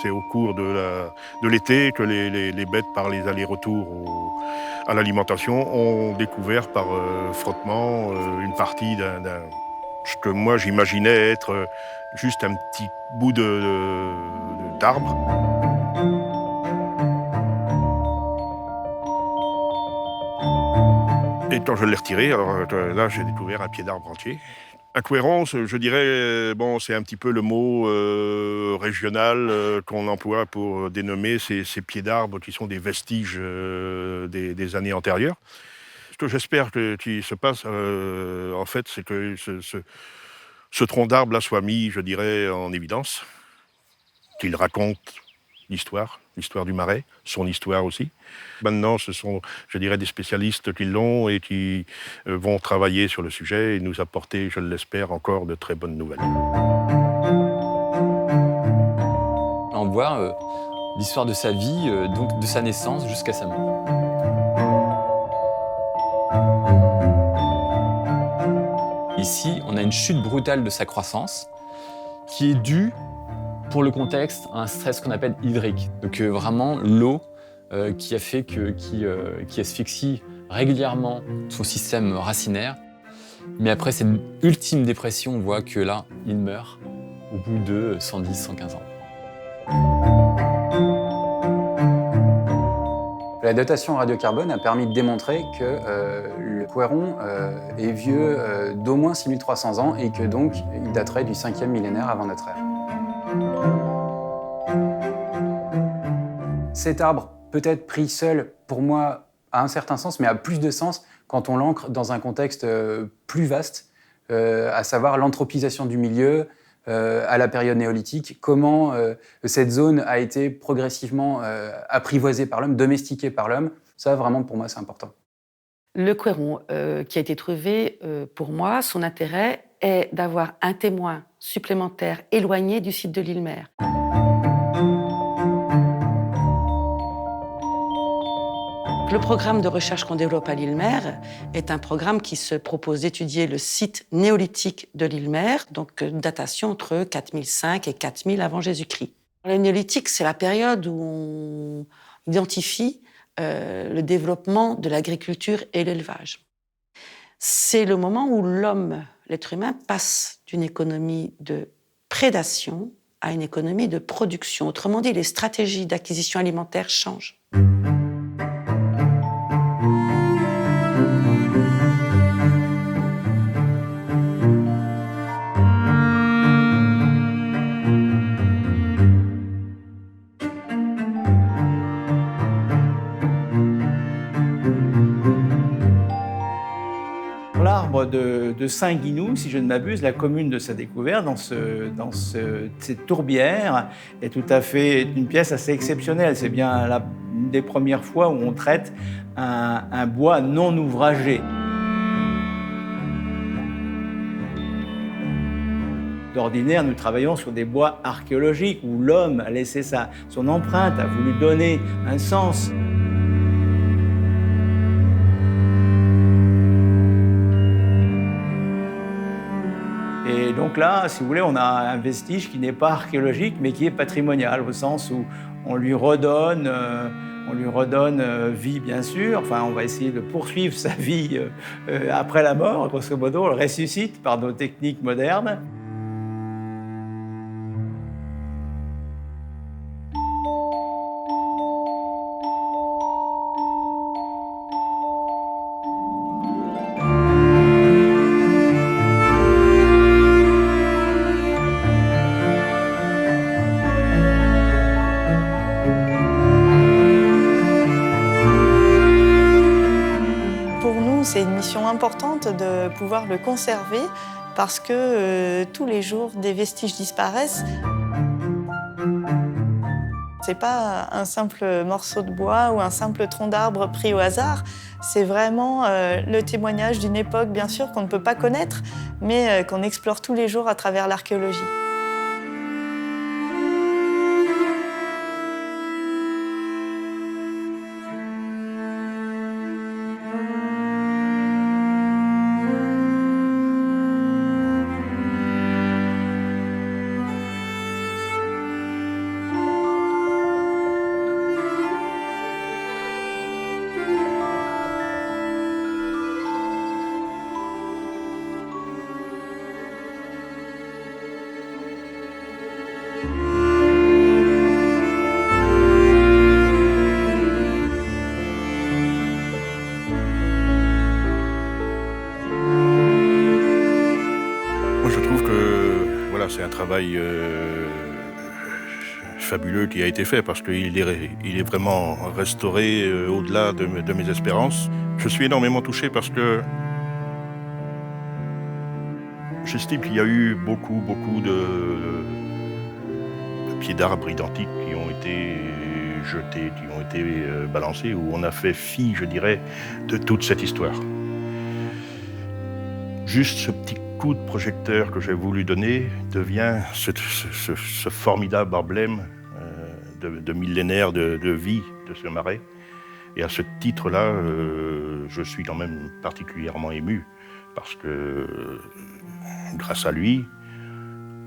C'est au cours de l'été que les bêtes, par les allers-retours à l'alimentation, ont découvert par frottement une partie ce que moi j'imaginais être juste un petit bout d'arbre. Et quand je l'ai retiré, alors là j'ai découvert un pied d'arbre entier. Incohérence, je dirais, bon, c'est un petit peu le mot régional qu'on emploie pour dénommer ces pieds d'arbres qui sont des vestiges des années antérieures. Ce que j'espère qu'il se passe, en fait, c'est que ce tronc d'arbre-là soit mis, je dirais, en évidence, qu'il raconte l'histoire du Marais, son histoire aussi. Maintenant, ce sont, je dirais, des spécialistes qui l'ont et qui vont travailler sur le sujet et nous apporter, je l'espère, encore de très bonnes nouvelles. On voit l'histoire de sa vie, donc de sa naissance jusqu'à sa mort. Ici, on a une chute brutale de sa croissance qui est due, pour le contexte, à un stress qu'on appelle hydrique. Donc vraiment l'eau qui a fait qui asphyxie régulièrement son système racinaire. Mais après cette ultime dépression, on voit que là, il meurt au bout de 110, 115 ans. La datation en radiocarbone a permis de démontrer que le Couëron est vieux d'au moins 6300 ans et que donc il daterait du 5e millénaire avant notre ère. Cet arbre peut être pris seul, pour moi, a un certain sens, mais a plus de sens quand on l'ancre dans un contexte plus vaste, à savoir l'anthropisation du milieu, à la période néolithique, comment cette zone a été progressivement apprivoisée par l'homme, domestiquée par l'homme. Ça, vraiment, pour moi, c'est important. Le Couëron qui a été trouvé, pour moi, son intérêt est d'avoir un témoin supplémentaire éloigné du site de l'île-Mère. Le programme de recherche qu'on développe à l'île-Mère est un programme qui se propose d'étudier le site néolithique de l'île-Mère, donc une datation entre 4005 et 4000 avant Jésus-Christ. Le néolithique, c'est la période où on identifie le développement de l'agriculture et l'élevage. C'est le moment où l'homme, l'être humain, passe d'une économie de prédation à une économie de production. Autrement dit, les stratégies d'acquisition alimentaire changent. L'arbre de Saint-Guinou, si je ne m'abuse, la commune de sa découverte, cette tourbière, est tout à fait une pièce assez exceptionnelle. C'est bien une des premières fois où on traite un bois non ouvragé. D'ordinaire, nous travaillons sur des bois archéologiques où l'homme a laissé son empreinte, a voulu donner un sens. Et donc là, si vous voulez, on a un vestige qui n'est pas archéologique, mais qui est patrimonial, au sens où on lui redonne vie, bien sûr. Enfin, on va essayer de poursuivre sa vie après la mort, grosso modo. On le ressuscite par nos techniques modernes. C'est une mission importante de pouvoir le conserver parce que tous les jours, des vestiges disparaissent. C'est pas un simple morceau de bois ou un simple tronc d'arbre pris au hasard. C'est vraiment le témoignage d'une époque, bien sûr, qu'on ne peut pas connaître, mais qu'on explore tous les jours à travers l'archéologie. c'est un travail fabuleux qui a été fait parce qu'il est vraiment restauré au-delà de mes espérances. Je suis énormément touché parce que j'estime qu'il y a eu beaucoup de pieds d'arbres identiques qui ont été jetés, qui ont été balancés, où on a fait fi, je dirais, de toute cette histoire. Juste ce petit coup de projecteur que j'ai voulu donner devient ce formidable emblème de millénaires de vie de ce marais. Et à ce titre-là, je suis quand même particulièrement ému parce que grâce à lui,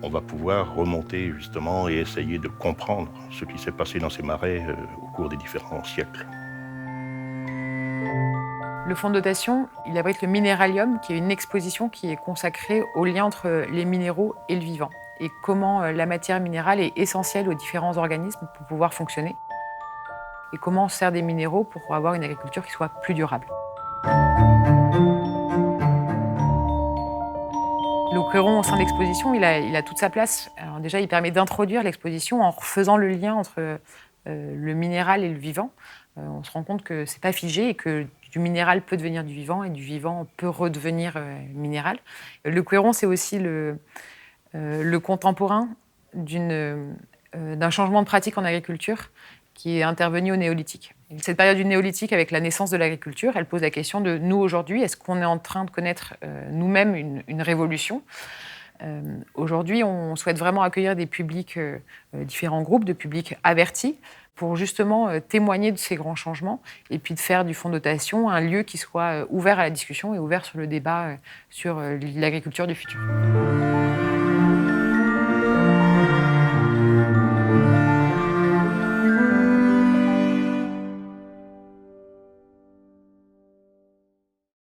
on va pouvoir remonter justement et essayer de comprendre ce qui s'est passé dans ces marais au cours des différents siècles. Le fonds de dotation, il abrite le Minéralium, qui est une exposition qui est consacrée au lien entre les minéraux et le vivant, et comment la matière minérale est essentielle aux différents organismes pour pouvoir fonctionner, et comment on sert des minéraux pour avoir une agriculture qui soit plus durable. L'Oquéron, au sein de l'exposition, il a toute sa place. Alors déjà, il permet d'introduire l'exposition en faisant le lien entre le minéral et le vivant. On se rend compte que c'est pas figé et que du minéral peut devenir du vivant et du vivant peut redevenir minéral. L'Oquéron, c'est aussi le contemporain d'un changement de pratique en agriculture qui est intervenu au néolithique. Cette période du néolithique, avec la naissance de l'agriculture, elle pose la question de nous aujourd'hui, est-ce qu'on est en train de connaître nous-mêmes une révolution ? Aujourd'hui, on souhaite vraiment accueillir des publics, différents groupes de publics avertis, pour justement témoigner de ces grands changements et puis de faire du fonds de dotation un lieu qui soit ouvert à la discussion et ouvert sur le débat sur l'agriculture du futur.